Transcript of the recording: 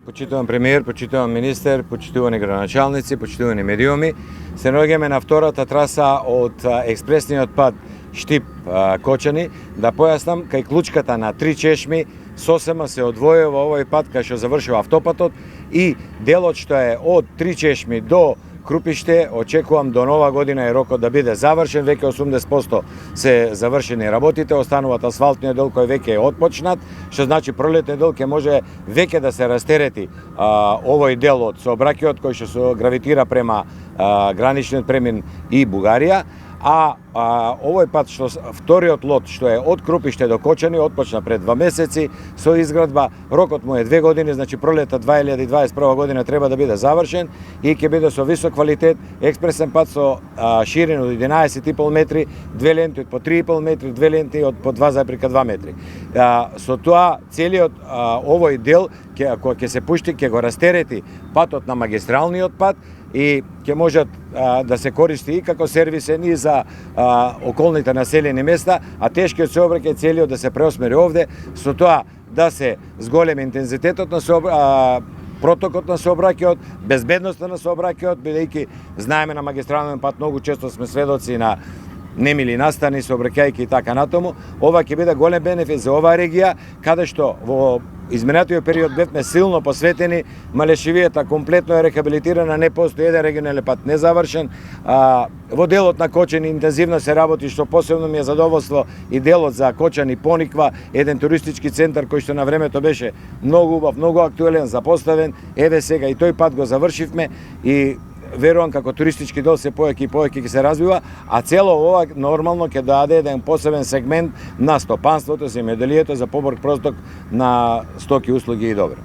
Почитуван премиер, почитуван министер, почитувани градоначалници, почитувани медиуми. Се наоѓаме на втората траса од експресниот пат Штип-Кочани. Да појаснам, кај клучката на Три чешми сосема се одвојува овој пат кај што завршува автопатот и делот што е од Три чешми до Крупиште, очекувам до нова година е рокот да биде завршен, веќе 80% се завршени работите, остануваат асфалтниот дел кој веќе е отпочнат, што значи пролетниот дел ќе може веќе да се растерети овој дел од сообраќајот кој што се гравитира према граничниот премин и Бугарија, а овој пат што вториот лот што е од Крупиште до Кочани отпочна пред 2 месеци со изградба, рокот му е 2 години, значи пролета 2021 година треба да биде завршен и ќе биде со висок квалитет, експресен пат со ширина од 11,5 метри, две ленти од по 3,5 метри, две ленти од по 2,2 метри. Со тоа целиот овој дел кој ќе се пушти ќе го растерети патот на магистралниот пат и ќе можат да се користи и како сервисен и за околните населени места, а тешкиот сообраќај целиот да се преосмери овде, со тоа да се зголеми интензитетот на протокот на сообраќајот, безбедноста на сообраќајот, бидејќи знаеме на магистралниот пат многу често сме сведоци на немили настани, сообраќајки и така натаму. Ова ќе биде голем бенефит за оваа регија, каде што во изминатиот период бевме силно посветени, Малешевијата комплетно е рехабилитирана, не постои еден регионален пат незавршен. Во делот на Кочани интензивно се работи, што посебно ми е задоволство и делот за Кочани Пониква, еден туристички центар кој што на времето беше многу убав, многу актуелен, запоставен. Еве сега и тој пат го завршивме и верувам како туристички дел се повеќе и повеќе ќе се развива, а цело ова нормално ќе даде еден посебен сегмент на стопанството, земјоделието за побрз проток на стоки, услуги и добро.